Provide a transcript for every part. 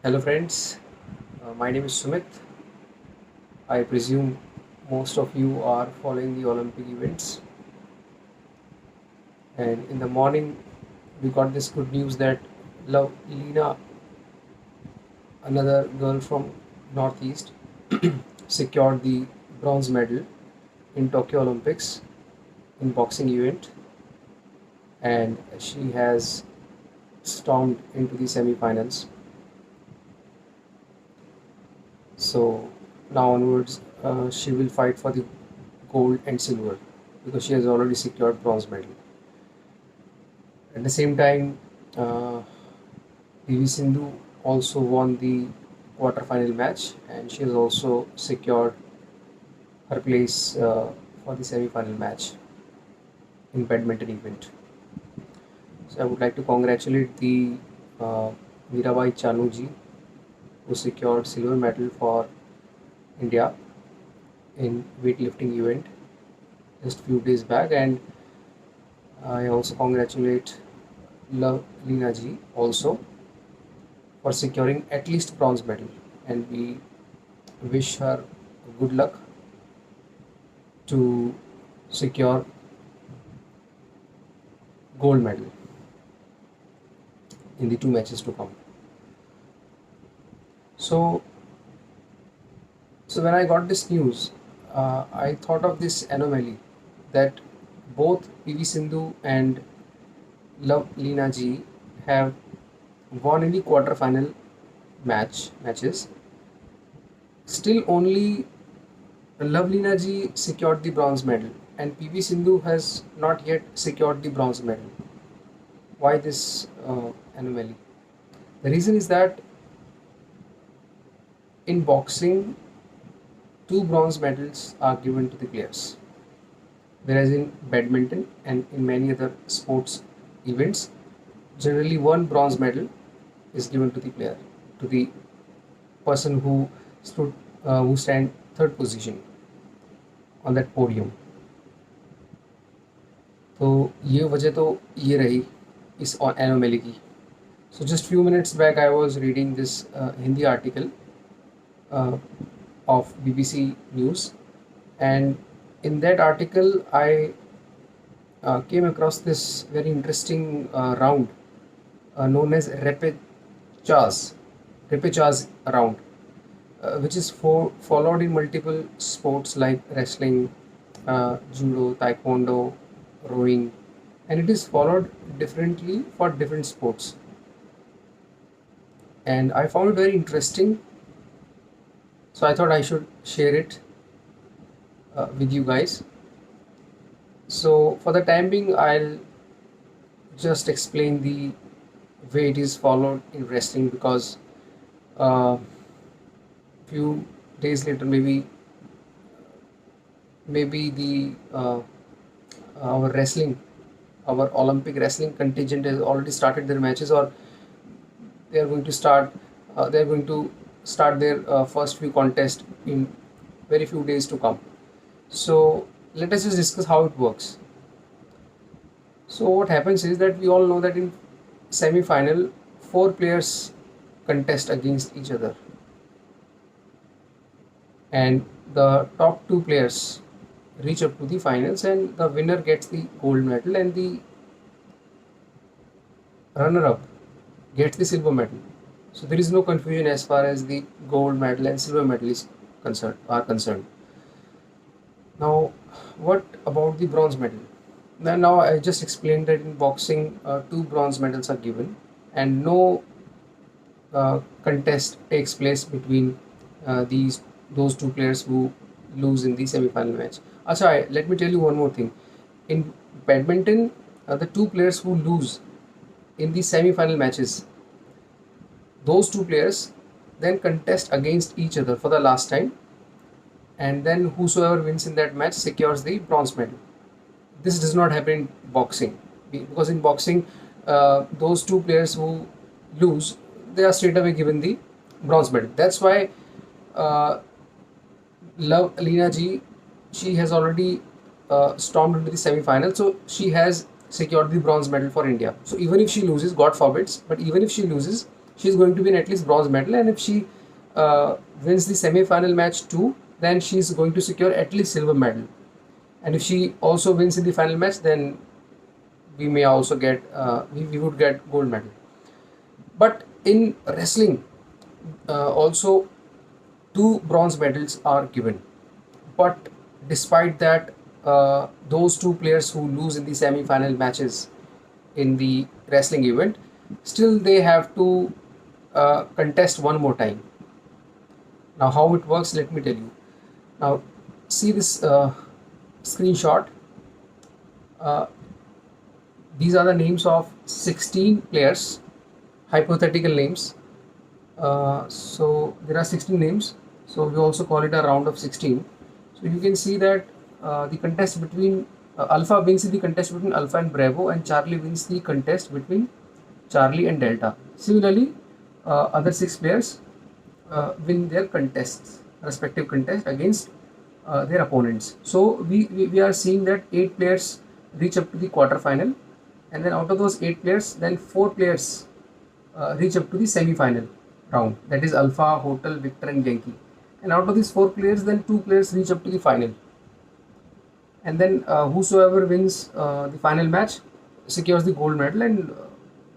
Hello friends, my name is Sumit. I presume most of you are following the Olympic events, and in the morning we got this good news that Love Lena, another girl from Northeast, secured the bronze medal in Tokyo Olympics in boxing event, and she has stormed into the semi-finals. So now onwards, she will fight for the gold and silver because she has already secured bronze medal. At the same time, PV Sindhu also won the quarter-final match, and she has also secured her place for the semi-final match in badminton event. So I would like to congratulate the uh, Mirabai Chanuji, who secured silver medal for India in weightlifting event just few days back, and I also congratulate Lina ji also for securing at least bronze medal, and we wish her good luck to secure gold medal in the two matches to come. So, so when I got this news, I thought of this anomaly that both PV Sindhu and Lina ji have won in the quarter-final matches. Still, only Lina ji secured the bronze medal, and PV Sindhu has not yet secured the bronze medal. Why this anomaly? The reason is that in boxing, two bronze medals are given to the players, whereas in badminton and in many other sports events, generally one bronze medal is given to the player, to the person who stand third position on that podium. तो ये वजह तो ये रही इस anomaly की. So just few minutes back I was reading this Hindi article of BBC News, and in that article I came across this very interesting round known as repechage round, which is followed in multiple sports like wrestling, judo, taekwondo, rowing, and it is followed differently for different sports. And I found it very interesting, so I thought I should share it with you guys. So for the time being, I'll just explain the way it is followed in wrestling, because few days later, maybe the our wrestling, our Olympic wrestling contingent has already started their matches, or they are going to start. They are going to start their first few contests in very few days to come. So let us just discuss how it works. So what happens is that we all know that in semi-final, four players contest against each other, and the top two players reach up to the finals, and the winner gets the gold medal, and the runner-up gets the silver medal. So there is no confusion as far as the gold medal and silver medal is concerned. Now, what about the bronze medal? Now I just explained that in boxing, two bronze medals are given, and no contest takes place between those two players who lose in the semi-final match. Acha, let me tell you one more thing. In badminton, the two players who lose in the semi-final matches, those two players then contest against each other for the last time, and then whosoever wins in that match secures the bronze medal. This does not happen in boxing, because in boxing, those two players who lose, they are straight away given the bronze medal. That's why uh, Lina ji, she has already stormed into the semi-final, so she has secured the bronze medal for India. So even if she loses, God forbids, but even if she loses, she's going to win at least bronze medal, and if she wins the semi-final match too, then she's going to secure at least silver medal. And if she also wins in the final match, then we may also get we would get gold medal. But in wrestling, also two bronze medals are given. But despite that, those two players who lose in the semi-final matches in the wrestling event, still they have to contest one more time. Now, how it works, let me tell you. Now, see this screenshot. Uh, these are the names of 16 players, hypothetical names. So there are 16 names. So we also call it a round of 16. So you can see that the contest between Alpha wins the contest between Alpha and Bravo, and Charlie wins the contest between Charlie and Delta. Similarly, other 6 players win their contests, respective contest against their opponents. So we are seeing that 8 players reach up to the quarter final, and then out of those 8 players, then 4 players reach up to the semi-final round. That is Alpha, Hotel, Victor, and Yankee. And out of these 4 players, then 2 players reach up to the final. And then whosoever wins the final match secures the gold medal, and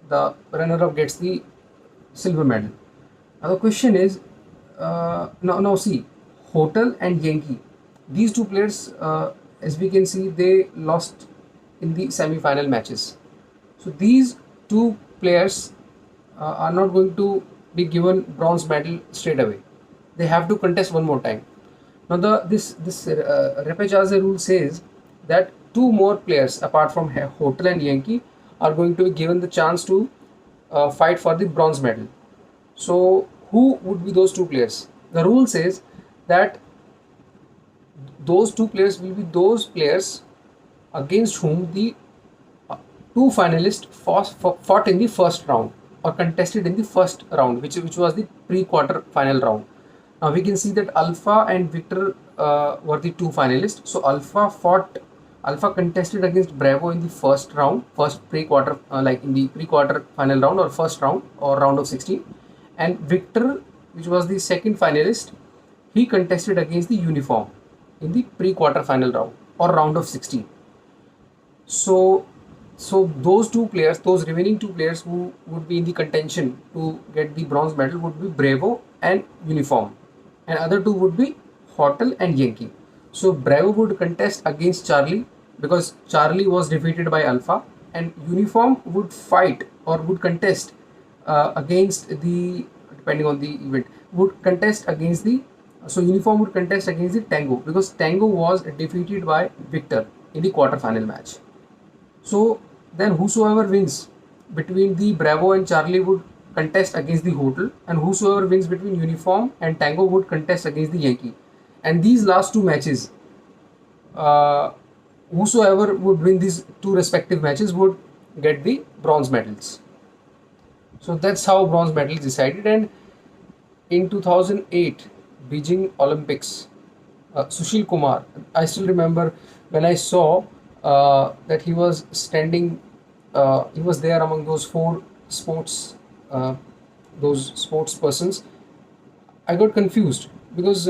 the runner-up gets the silver medal. Now the question is, now see, Hotel and Yankee, these 2 players, as we can see, they lost in the semi-final matches. So these 2 players are not going to be given bronze medal straight away. They have to contest one more time. Now this repechage rule says that 2 more players apart from Hotel and Yankee are going to be given the chance to fight for the bronze medal. So who would be those 2 players? The rule says that those 2 players will be those players against whom the 2 finalists fought in the first round, or contested in the first round, which was the pre-quarter final round. Now we can see that Alpha and Victor were the 2 finalists. So Alpha contested against Bravo in the first round, first pre-quarter, like in the pre-quarter final round or first round or round of 16. And Victor, which was the second finalist, he contested against the Uniform in the pre-quarter final round or round of 16. So those 2 players, those remaining 2 players who would be in the contention to get the bronze medal would be Bravo and Uniform, and other 2 would be Hotel and Yankee. So Bravo would contest against Charlie because Charlie was defeated by Alpha, and Uniform would fight or would contest against the, depending on the event, would contest against the, so Uniform would contest against the Tango because Tango was defeated by Victor in the quarter final match. So then whosoever wins between the Bravo and Charlie would contest against the Hotel, and whosoever wins between Uniform and Tango would contest against the Yankee. And these last 2 matches, whosoever would win these 2 respective matches would get the bronze medals. So that's how bronze medal is decided. And in 2008 Beijing Olympics, Sushil Kumar, I still remember when I saw that he was standing, he was there among those 4 sports, those sports persons. I got confused because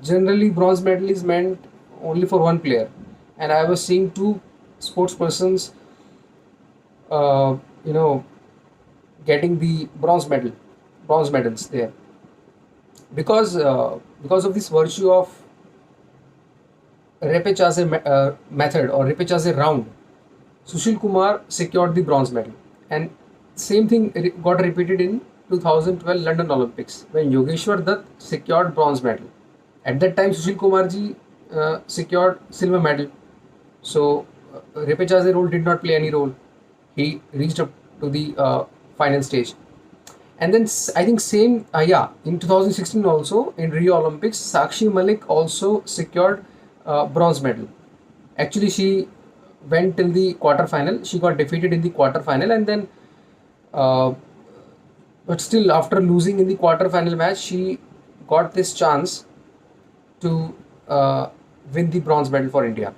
generally bronze medal is meant only for 1 player, and I was seeing 2 sports persons, uh, you know, getting the bronze medals there, because of this virtue of repechage method or repechage round. Sushil Kumar secured the bronze medal, and same thing got repeated in 2012 London Olympics when Yogeshwar Dutt secured bronze medal. At that time, Sushil Kumar ji secured silver medal. So repechage rule did not play any role. He reached up to the final stage. And then I think same, in 2016 also in Rio Olympics, Sakshi Malik also secured bronze medal. Actually, she went till the quarter final. She got defeated in the quarter final, and then, uh, but still, after losing in the quarter final match, she got this chance to win the bronze medal for India.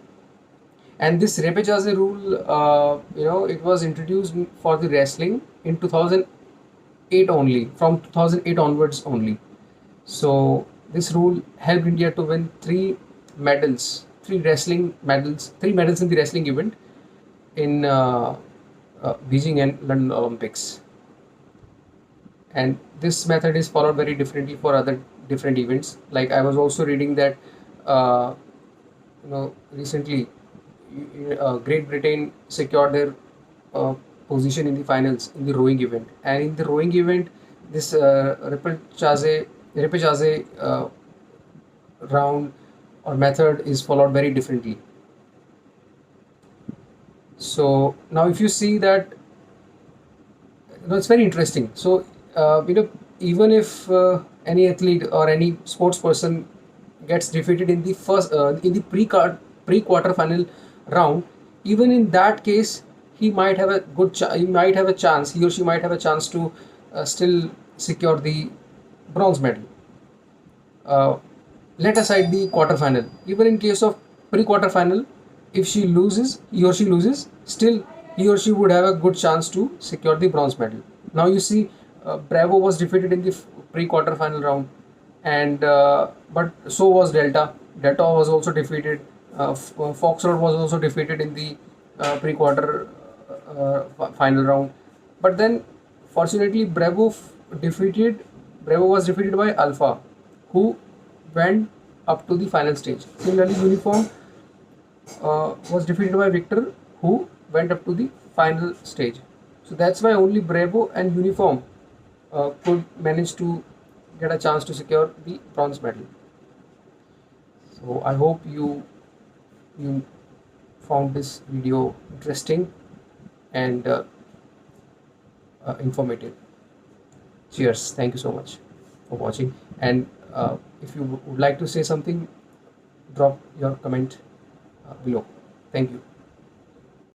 And this repechage rule, it was introduced for the wrestling in 2008 2008 only, from 2008 onwards only. So this rule helped India to win three medals in the wrestling event in Beijing and London Olympics. And this method is followed very differently for other different events. Like I was also reading that uh, recently Great Britain secured their uh, position in the finals in the rowing event, and in the rowing event this repechage round or method is followed very differently. So now if you see that, it's very interesting. So even if any athlete or any sports person gets defeated in the first in the pre quarter final round, even in that case he might have a chance, he or she might have a chance to still secure the bronze medal. uh, Let aside the quarterfinal. Even in case of pre-quarterfinal, if he or she loses, still he or she would have a good chance to secure the bronze medal. Now you see, Bravo was defeated in the pre-quarterfinal round, and but so was Delta. Delta was also defeated. Foxtrot was also defeated in the pre-quarter final round. But then, fortunately, defeated. Bravo was defeated by Alpha, who went up to the final stage. Similarly, Uniform was defeated by Victor, who went up to the final stage. So that's why only Bravo and Uniform could manage to get a chance to secure the bronze medal. So I hope you found this video interesting and informative. Cheers! Thank you so much for watching. And if you would like to say something, drop your comment below. Thank you.